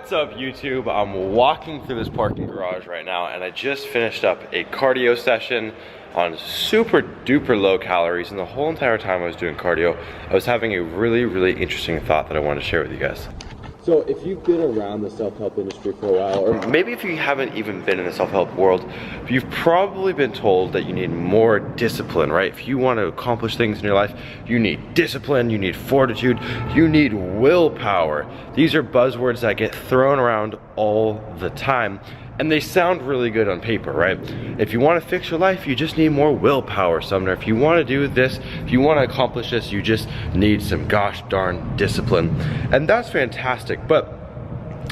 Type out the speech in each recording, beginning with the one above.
What's up, YouTube? I'm walking through this parking garage right now and I just finished up a cardio session on super duper low calories, and the whole entire time I was doing cardio I was having a really interesting thought that I wanted to share with you guys. So if you've been around the self-help industry for a while, or maybe if you haven't even been in the self-help world, you've probably been told that you need more discipline, right? If you want to accomplish things in your life, you need discipline, you need fortitude, you need willpower. These are buzzwords that get thrown around all the time, and they sound really good on paper, right? If you want to fix your life, you just need more willpower, Sumner. If you want to do this, if you want to accomplish this, you just need some gosh darn discipline. And that's fantastic, but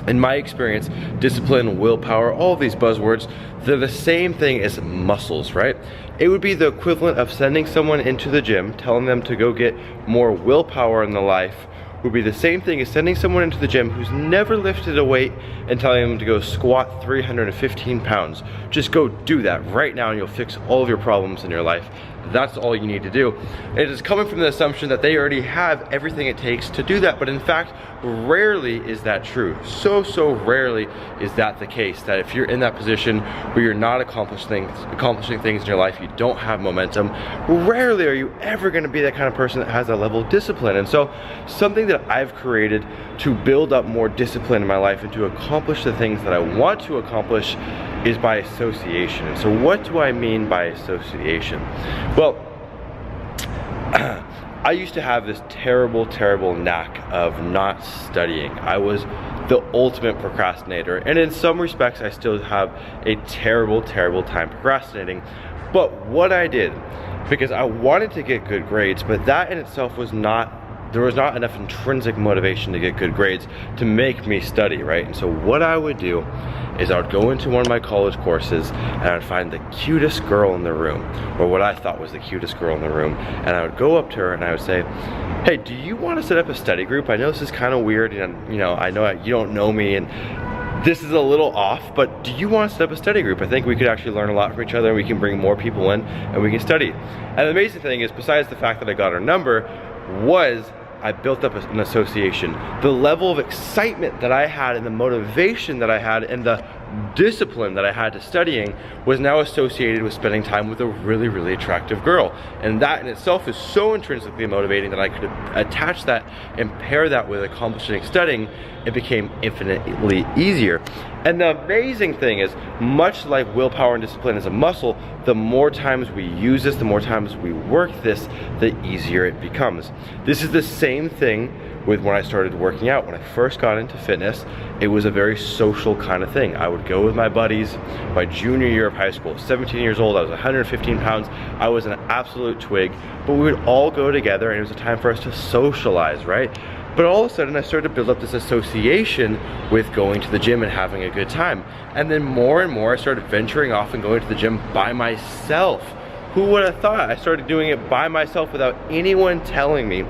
in my experience, discipline, willpower, all these buzzwords, they're the same thing as muscles, right? It would be the equivalent of sending someone into the gym, telling them to go get more willpower in their life, would be the same thing as sending someone into the gym who's never lifted a weight and telling them to go squat 315 pounds. Just go do that right now and you'll fix all of your problems in your life. That's all you need to do. It is coming from the assumption that they already have everything it takes to do that, but in fact, rarely is that true. So rarely is that the case, that if you're in that position where you're not accomplishing things in your life, you don't have momentum, rarely are you ever gonna be that kind of person that has that level of discipline. And so something that I've created to build up more discipline in my life and to accomplish the things that I want to accomplish is by association. And so what do I mean by association? Well, I used to have this terrible knack of not studying. I was the ultimate procrastinator, and in some respects I still have a terrible time procrastinating. But what I did, because I wanted to get good grades, but that in itself was not, there was not enough intrinsic motivation to get good grades to make me study, right? And so what I would do is I would go into one of my college courses and I would find the cutest girl in the room, or what I thought was the cutest girl in the room, and I would go up to her and I would say, hey, do you want to set up a study group? I know this is kind of weird, and you know, I know you don't know me and this is a little off, but do you want to set up a study group? I think we could actually learn a lot from each other, and we can bring more people in and we can study. And the amazing thing is, besides the fact that I got her number, was I built up an association. The level of excitement that I had and the motivation that I had and the discipline that I had to studying was now associated with spending time with a really attractive girl. And that in itself is so intrinsically motivating that I could attach that and pair that with accomplishing studying. It became infinitely easier. And the amazing thing is, much like willpower and discipline is a muscle, the more times we use this, the more times we work this, the easier it becomes. This is the same thing with when I started working out. When I first got into fitness, it was a very social kind of thing. I would go with my buddies. My junior year of high school, 17 years old, I was 115 pounds. I was an absolute twig, but we would all go together and it was a time for us to socialize, right? But all of a sudden I started to build up this association with going to the gym and having a good time. And then more and more I started venturing off and going to the gym by myself. Who would have thought? I started doing it by myself without anyone telling me,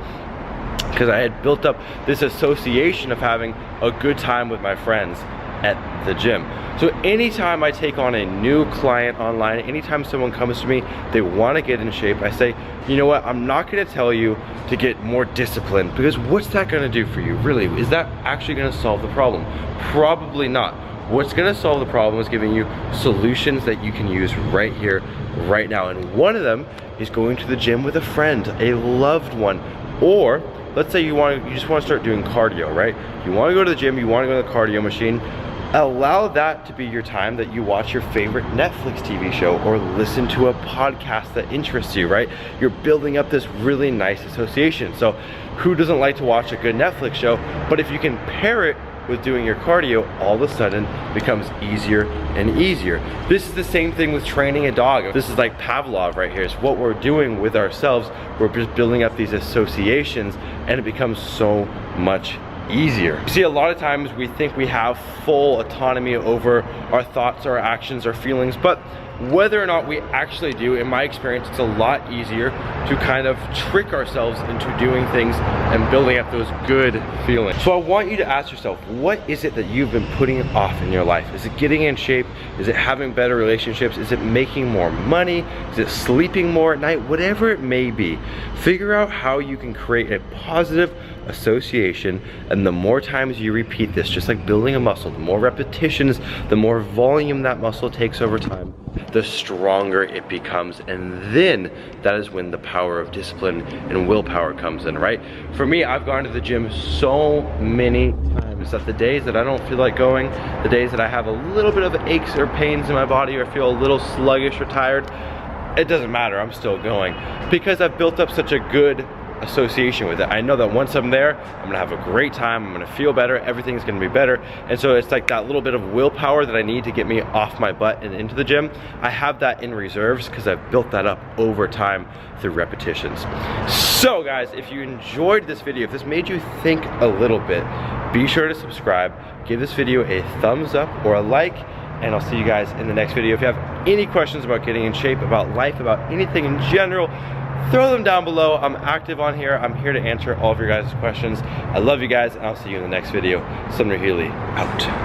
because I had built up this association of having a good time with my friends at the gym. So anytime I take on a new client online, anytime someone comes to me, they want to get in shape, I say, you know what, I'm not going to tell you to get more disciplined, because what's that going to do for you? Really, is that actually going to solve the problem? Probably not. What's going to solve the problem is giving you solutions that you can use right here, right now. And one of them is going to the gym with a friend, a loved one, or let's say you just want to start doing cardio, right? You want to go to the gym, you want to go to the cardio machine. Allow that to be your time that you watch your favorite Netflix TV show or listen to a podcast that interests you, right? You're building up this really nice association. So who doesn't like to watch a good Netflix show? But if you can pair it with doing your cardio, all of a sudden becomes easier and easier. This is the same thing with training a dog. This is like Pavlov right here. It's what we're doing with ourselves. We're just building up these associations and it becomes so much easier. You see, a lot of times we think we have full autonomy over our thoughts, our actions, our feelings, but whether or not we actually do, in my experience, it's a lot easier to kind of trick ourselves into doing things and building up those good feelings. So I want you to ask yourself, what is it that you've been putting off in your life? Is it getting in shape? Is it having better relationships? Is it making more money? Is it sleeping more at night? Whatever it may be, figure out how you can create a positive association, and the more times you repeat this, just like building a muscle, the more repetitions, the more volume that muscle takes over time, the stronger it becomes. And then that is when the power of discipline and willpower comes in, right? For me, I've gone to the gym so many times that the days that I don't feel like going, the days that I have a little bit of aches or pains in my body or feel a little sluggish or tired, it doesn't matter, I'm still going, because I've built up such a good association with it. I know that once I'm there, I'm gonna have a great time, I'm gonna feel better, everything's gonna be better. And so it's like that little bit of willpower that I need to get me off my butt and into the gym. I have that in reserves because I've built that up over time through repetitions. So guys, if you enjoyed this video, if this made you think a little bit, be sure to subscribe, give this video a thumbs up or a like, and I'll see you guys in the next video. If you have any questions about getting in shape, about life, about anything in general, throw them down below. I'm active on here. I'm here to answer all of your guys' questions. I love you guys, and I'll see you in the next video. Sumner Healey, out.